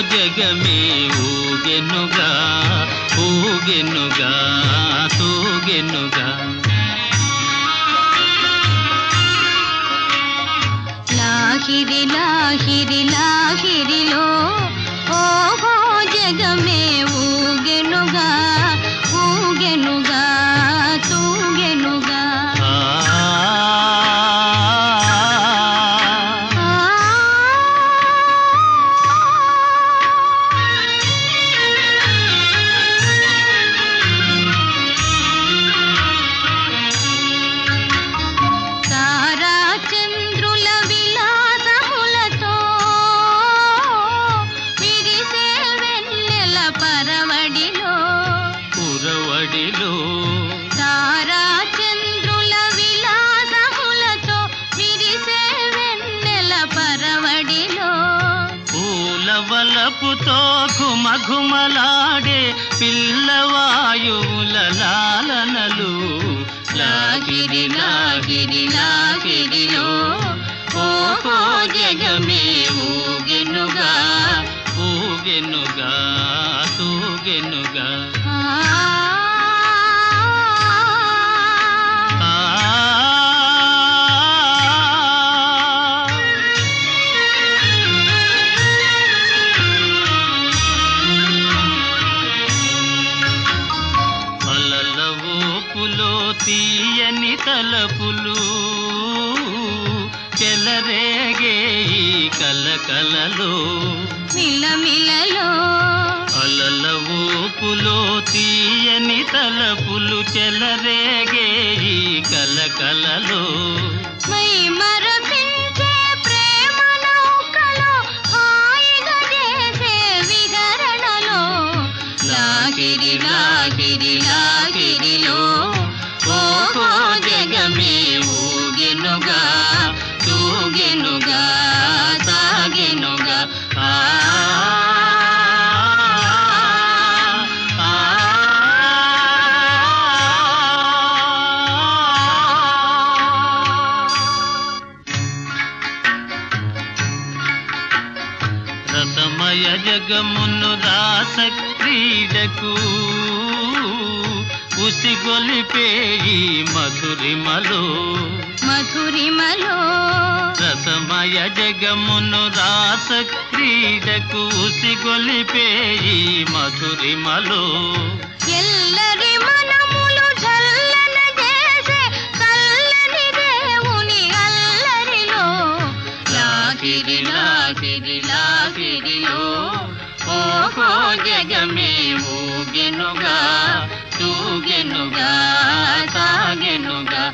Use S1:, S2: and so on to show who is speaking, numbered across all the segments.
S1: జగమే ఊగెనుగా ఊగెనుగా తూగెనుగా.
S2: లాహిరి లాహిరి లాహిరిలో ఓహో జగమే ఊగెనుగా ఊగెనుగా తూగెనుగా.
S1: తారా చంద్రుల విలాసములతో విరిసే వెన్నెల పరవడిలో పూలవలపుతో ఘుమఘుమలాడే పిల్లవాయువుల లాలనలు. లాగిరి లాగిరి లాగిరిలో ఓహో జగమే ఊగెనుగా ఊగెనుగా తూగెనుగా. తీయని తలపులు చెలరేగే ఈ కలకలలో
S2: మిలమిలలో.
S1: అలల ఊపులో తీయని తలపులు చెలరేగే ఈ కలకలలో
S2: మై మరపించే ప్రేమ నౌకలో హాయిగా చేసే విహరణలో. లాగిరి లాగిరి లాగిరిలో ఓహో జగమే ఊగెనుగా తూగెనుగా సాగెనుగా. రసమయ జగమును రాస క్రీడకు ఉసిగొలిపే ఈ మధురిమలో మధురిమలో.
S1: రసమయ జగమును రాస క్రీడకు ఉసిగొలిపే ఈ మధురిమలో
S2: ఎల్లరి మనములు చల్లన చేసే చల్లని దేవుని అల్లరిలో. లాగిరి లాగిరి లాగిరిలో ఓహో జగమే ఊగెనుగా తూగెనుగా సాగెనుగా.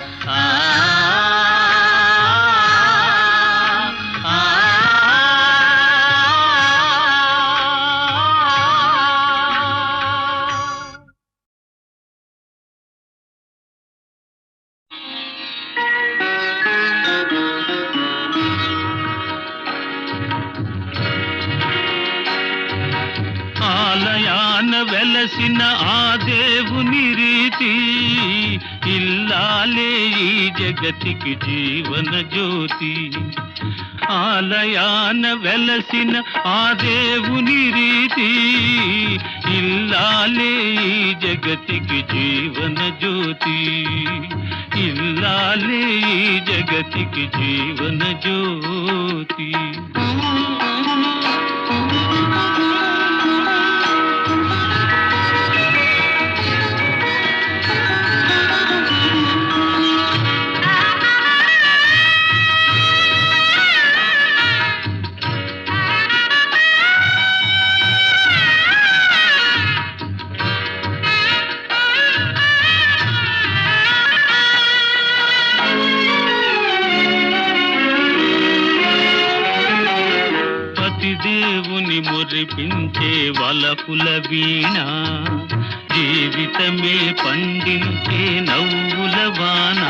S2: ఆలయాన వెలసిన ఆ దేవుని రీతి ఇల్లాలే ఈ జగతికి జీవన జ్యోతి. ఆలయాన వెలసిన ఆ దేవుని రీతి ఇల్లాలే ఈ జగతికి జీవన జ్యోతి. ఇల్లాలే ఈ జగతికి జీవన జ్యోతి. దేవుని మురిపించే వలపుల వీణ జీవితమే పండించే నవ్వుల వాన.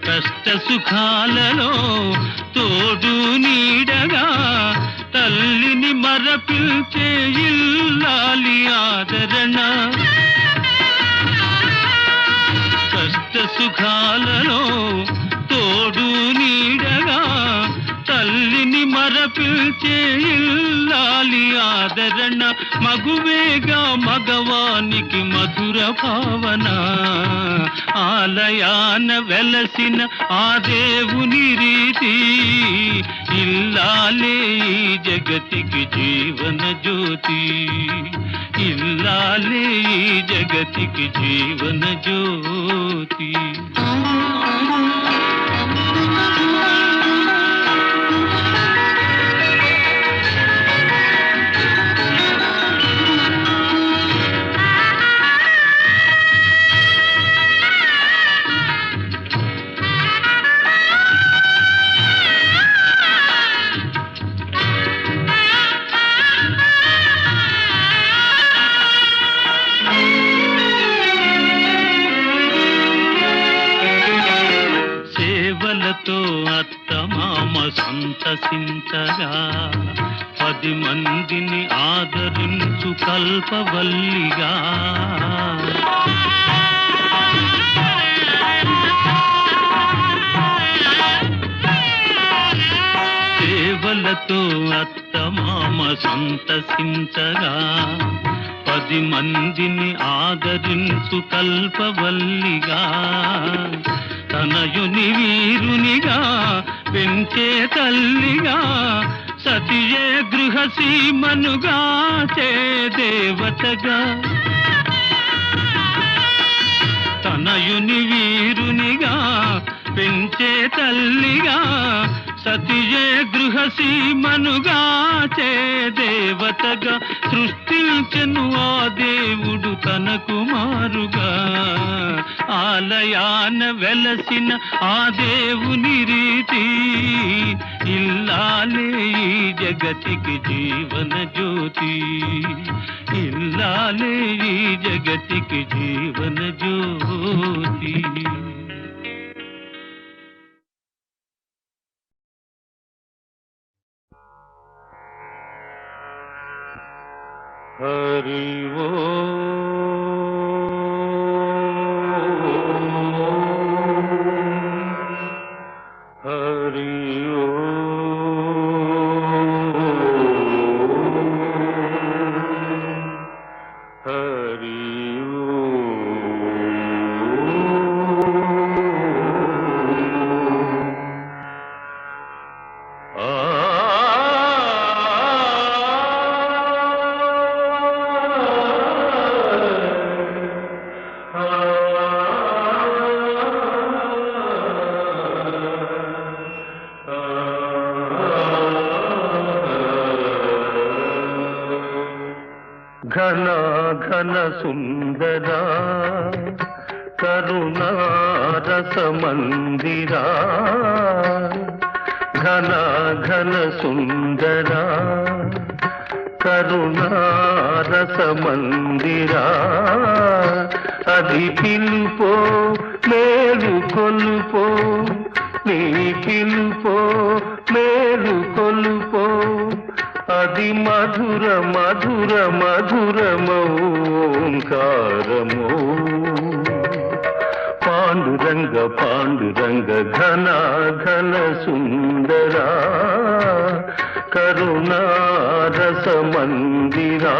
S2: కష్ట సుఖాలలో తోడు నీడగా తల్లిని మరపించే ఇల్లాలి ఆదరణ. కష్ట సుఖాలలో తోడు నీడగా తల్లిని మరపిల్చే ఇల్లాలి ఆదరణ మగువేగా మగవానికి మధుర భావన ఆలయాన వెలసిన ఆ దేవుని రీతి ఇల్లాలే ఈ జగతికి జీవన జ్యోతి ఇల్లాలే ఈ జగతికి జీవన జ్యోతి అత్తమామ సంతసించగా 10 మందిని ఆదరించు కల్పవల్లిగా సేవలతో అత్తమామ సంతసించగా 10 మందిని ఆదరించు కల్పవల్లిగా తనయుని వీరునిగా పెంచే తల్లిగా సతియే గృహసీమనుగా చే దేవతగా తనయుని వీరునిగా పెంచే తల్లిగా సతియే గృహసీమనుగా చే దేవతగా సృష్టించెను ఆ దేవుడు తన కుమారుగా ఆలయాన వెలసిన ఆ దేవుని రీతి ఇల్లాలే ఈ జగతికి జీవన జ్యోతి ఇల్లాలే ఈ జగతికి జీవన జ్యోతి హరి హరి హరి ఘన ఘన సుందరా కరుణారస మందిరా ఘన ఘన సుందరా కరుణారస మందిరా అది పిలుపో మేలు కొలుపో నీ పిలుపో మేలు కొలుపో అది మధుర మధుర మధురమోంకారమో పాండురంగ పాండురంగ ఘన ఘన సుందరా కరుణారస మందిరా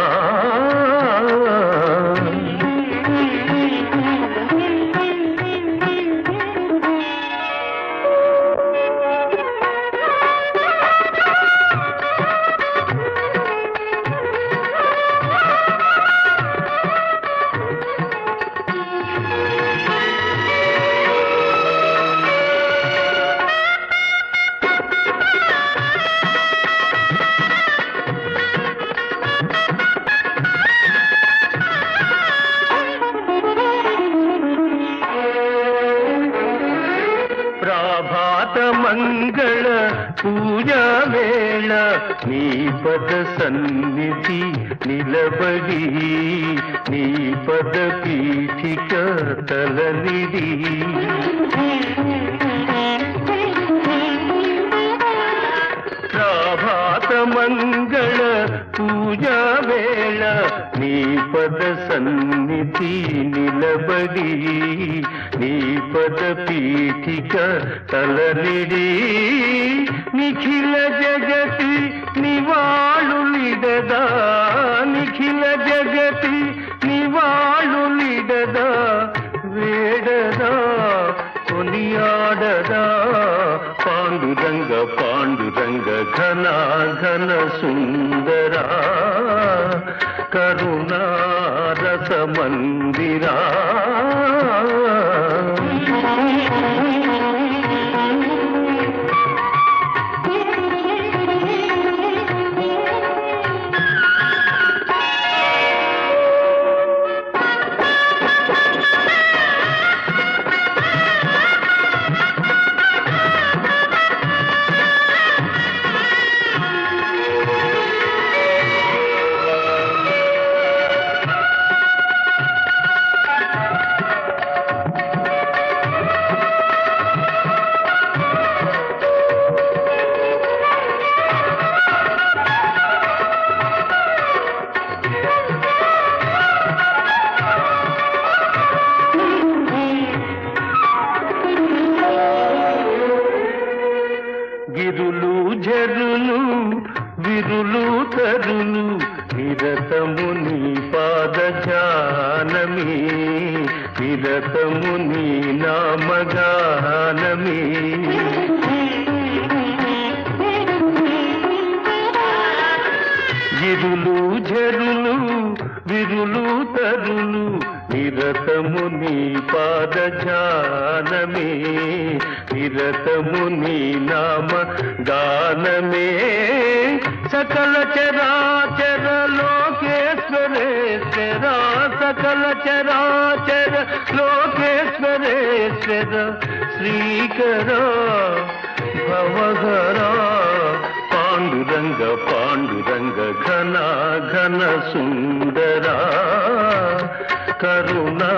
S2: మంగళ పూజా వేళ నీ పద సన్నిధి నిలబడి నీ పద పీఠిక తలనిది ప్రభాత మంగళ పూజా వేళ నీ పద సన్నిధి నిలబడి నీ పద పీఠిక తలనిడి నిఖిల జగతి నివాళులిడదా నిఖిల జగతి నివాళులిడదా వేడదా కొనియాడదా పాండురంగ పాండురంగ ఘన ఘన సుందరా కరుణా రస మందిరా గిరులు జరులు విరులు తరులు నిరతము నీ పాద జానమి నిరతము నీ నామగానమి గిరులు జరులు విరులు తరులు నిరతము నీ పాద జానమే నిరతము నీ నామ గానమే సకల చరాచర లోకేశ్వరేశ్వర సకల చరాచర లోకేశ్వరేశ్వర శ్రీకర భవహరా పాండురంగ పాండురంగ ఘన ఘన సుందరా కరుణా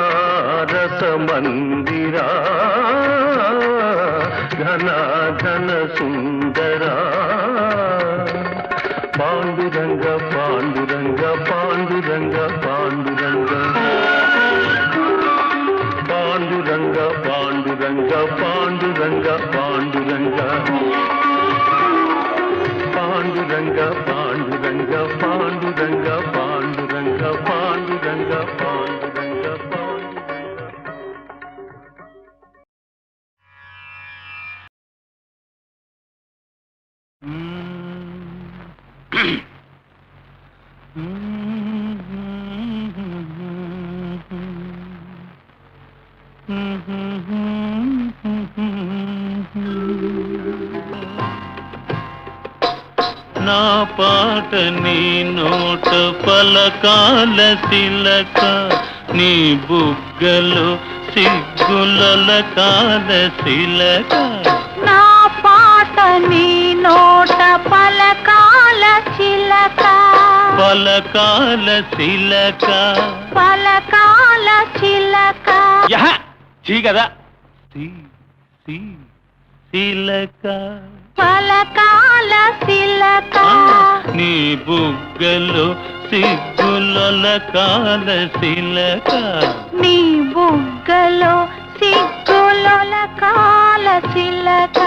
S2: రస మందిరా ఘన ఘన సుందరా పాండురంగ పాండురంగ పాండురంగ పాండురంగ పాండురంగ పాండురంగ పాండురంగ పాండురంగ పాండురంగ పాండురంగ పాండురంగ పాండురంగ పాండురంగ పాండురంగ
S1: నా పాట నీ నోట పలకాల తిలక నీ బుగ్గలు సిగ్గుల కాల శిలక
S3: నా పాట నీ నోట పలకాల చిలక
S1: పలకాల శిలక
S3: పలకాల చిలక
S1: చీ కదా శిలక
S3: పలకాల శిలక
S1: నీ బుగ్గలు సిగ్గుల కాల శిలక
S3: నీ బుగ్గలో సిగ్గుల కాల చిలక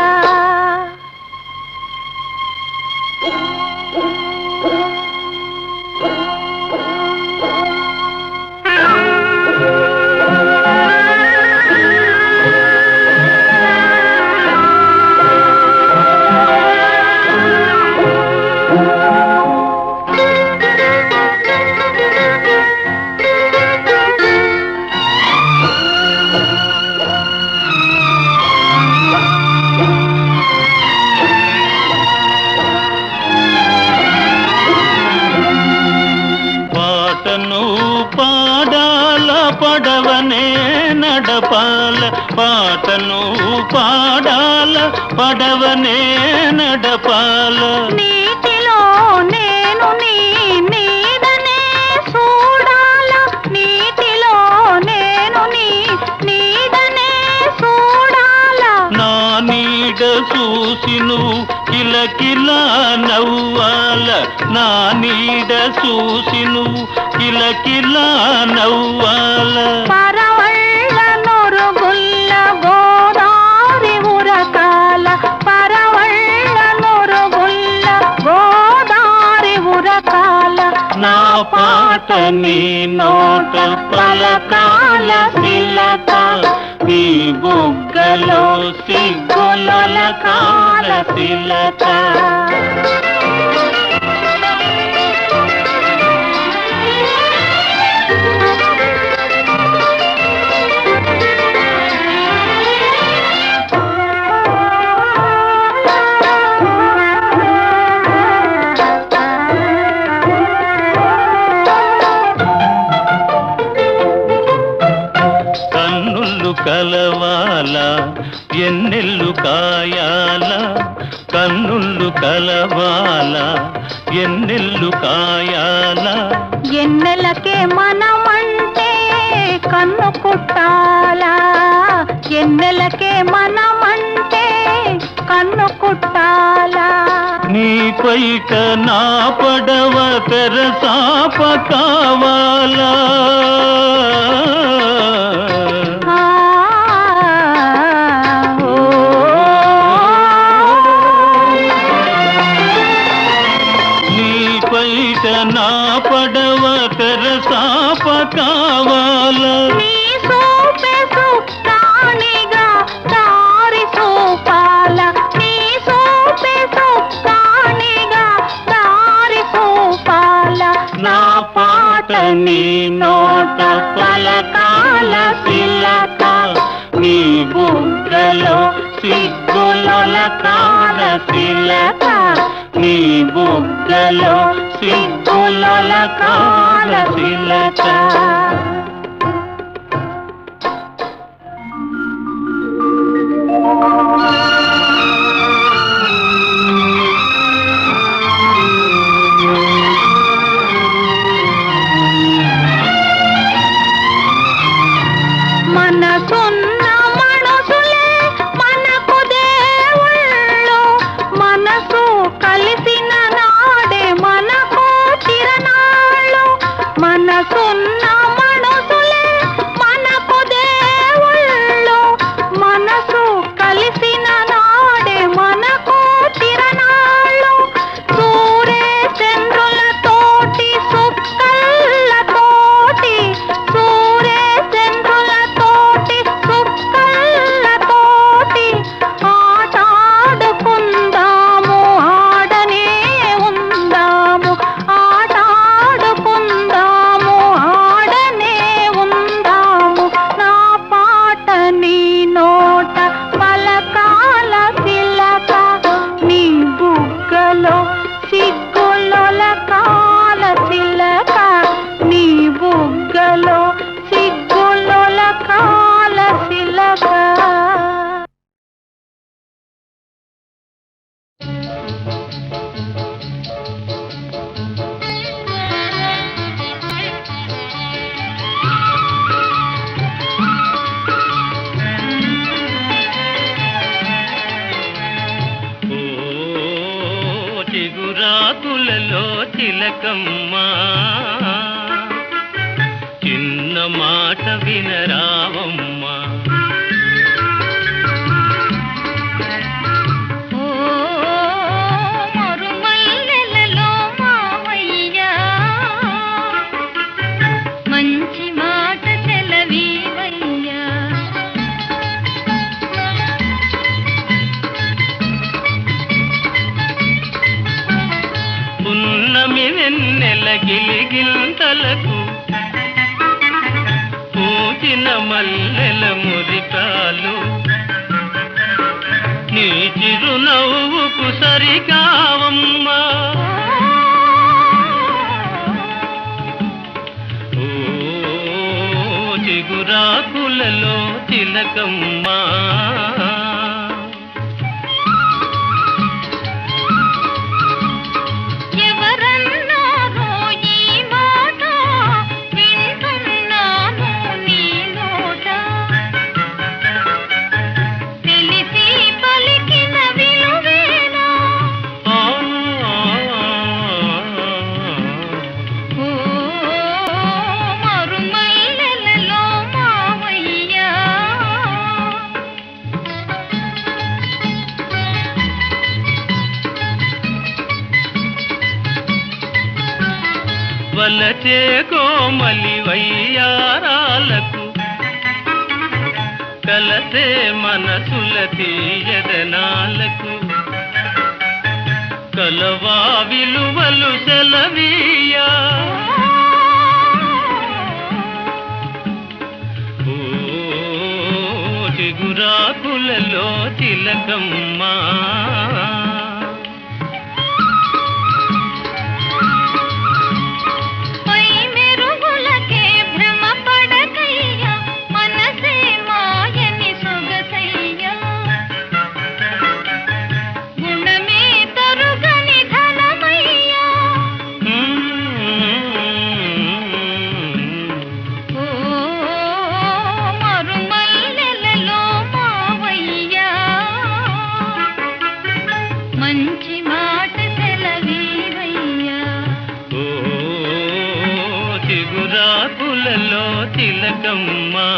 S1: పడవనే నడపాల పాటను పాడాల పడవనే నడపాల
S3: నీటిలో నేను నీ నీడనే చూడాల నీటిలో నేను నీ నీడనే చూడాల
S1: నా నీడ చూసి నువ్వు కిలకిలా నవ్వాల నా నీడ చూసి నువ్వు కిలకిలా నవ్వాల
S3: పరవళ్ళ నొరుగుల్ల గోదారి ఉరకాల పరవళ్ళ నొరుగుల్ల గోదారి ఉరకాల
S1: నా పాట నీ నోట పలకాల శిలక నీ బుగ్గలో సిగ్గుల కాల శిలక కలవాల ఎన్నెల్లు కాయాల కన్నుళ్ళు కలవాల ఎన్నెల్లు కాయాల
S3: ఎన్నెలకే మనమంటే కన్ను కుట్టాలా ఎన్నెలకే మనమంటే కన్ను కుట్టాలా
S1: నీ పైట నా పడవ తెరసాప కావాలా నా పడవ తెరసాప కావాల
S3: నీ సోపే సుప్రాణిగా దారి సోపాల నీ సోపే సుప్రాణిగా దారి సోపాల
S1: నా పాట నీ నోట పలకాల శిలక నీ బుగ్గలో సిగ్గుల కాల శిలక నీ బుగ్గలో సిగ్గుల కాల శిలక
S3: మనసున్న మనసులే మనకు దేవుళ్ళు మనసు కలిసిన నాడే మనకు తిరణాళ్ళు మనసున్న మనసులే మనకు దేవుళ్ళు మనసు కలిసిన నాడే మనకు తిరణాళ్ళు సూరే చంద్రుల తోటి సుక్కల్ల తోటి సూరే చంద్రుల తోటి సుక్కల్ల తోటి ఆటాడుకుందాము ఆడనే ఉందాము ఆటాడుకుందాము ఆడనే ఉందాము నా పాట నీ నోట పలకాల శిలక నీ బుగ్గలో సిగ్గుల కాల శిలక నీ బుగ్గలో సిగ్గుల కాల శిలక
S1: ఓ చిగురాకులలో తిలకమ్మ చిన్న మాట వినరావమ్మా
S3: ఓ మరుమల్లెలలో మావయ్య మంచి మాట సెలవీవయ్యా
S1: పున్నమి వెన్నెల గిలిగింతలకు పూచిన మల్లెల మురికాలు నీ చిరునవ్వుకు సరికావమ్మా ఓ చిగురాకులలో తిలకమ్మా
S3: ఎవరన్నారో ఈ మాట వింటున్నాను నీ నోట తెలిసి పలికిన విలువేనా
S1: ఆ వలచే కోమలి వయ్యారాలకు కలసే మనసుల తీయదనాలకు కలవా విలువలు సెలవీయా ఓ చిగురాకులలో తిలకమ్మా
S3: మంచి మాట సెలవీవయ్యా
S1: ఓ చిగురాకులలో తిలకమ్మా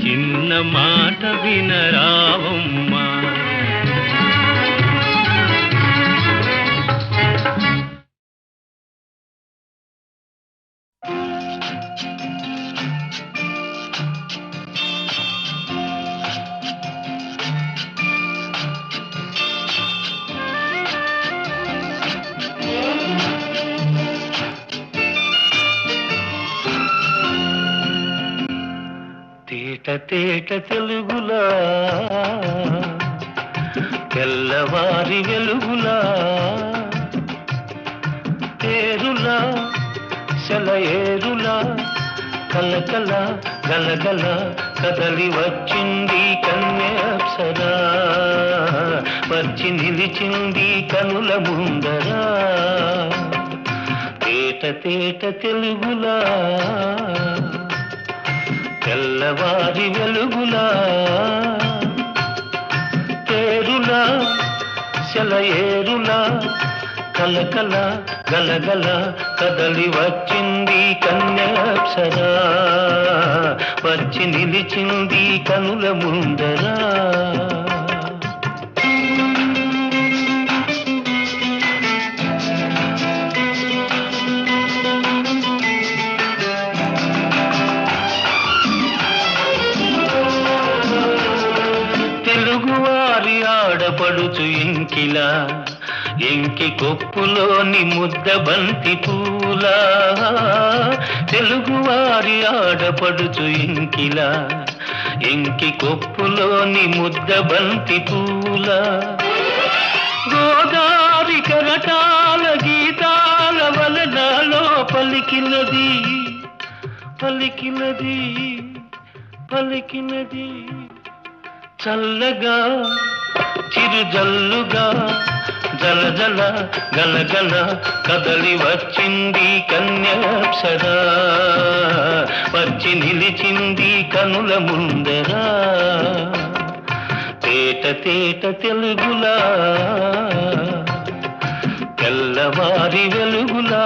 S1: చిన్న మాట వినరావమ్మా తేట తేట తెలుగులా తెల్లవారి వెలుగులా తేరులా సెలయేరులా కలకల గలగల కదలి వచ్చింది కన్యాప్సరా వచ్చి నిలిచింది కనుల ముందరా తేట తేట తెలుగులా తెల్లవారి వెలుగులా తేరులా సెలయేరులా కలకల గలగల కదలి వచ్చింది కన్యాప్సరా వచ్చి నిలిచింది కనుల ముందరా తెలుగువారి ఆడపడుచు ఇంకిలా ఎంకి కొప్పులోని ముద్ద బంతి పూలా తెలుగువారి ఆడపడుచు ఇంకిలా ఎంకి కొప్పులోని ముద్ద బంతి పూలా గోదారి కరటాల గీతాల వలనాలో పలికినది పలికినది పలికినది చల్లగా చిరుజల్లుగా జల జల గలగల కదలి వచ్చింది కన్యాప్సరా వచ్చి నిలిచింది కనుల ముందరా తేట తేట తెలుగులా తెల్లవారి వెలుగులా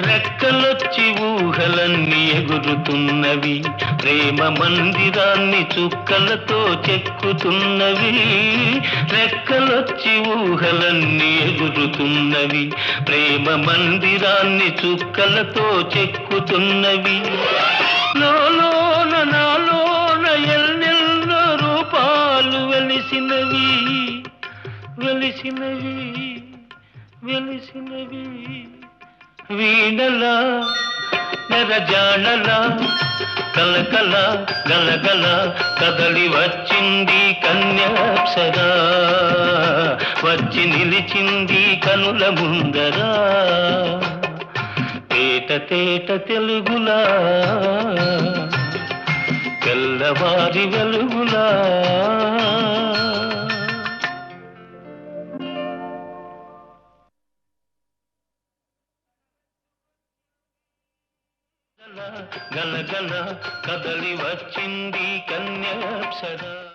S1: రెక్కలొచ్చి ఊహలన్నీ ఎగురుతున్నవి ప్రేమ మందిరాన్ని చుక్కలతో చెక్కుతున్నవి రెక్కలొచ్చి ఊహలన్నీ ఎగురుతున్నవి ప్రేమ మందిరాన్ని చుక్కలతో చెక్కుతున్నవి లోలోన నాలోన ఎన్నెన్నో రూపాలు వెలిసినవి వెలిసినవి వెలిసినవి వీణలా నెరజానలా కలకల గలగల కదలి వచ్చింది కన్యాప్సరా వచ్చి నిలిచింది కనుల ముందరా తేట తేట తెలుగులా తెల్లవారి వెలుగులా గలగల కదలి వచ్చింది కన్యాప్సరా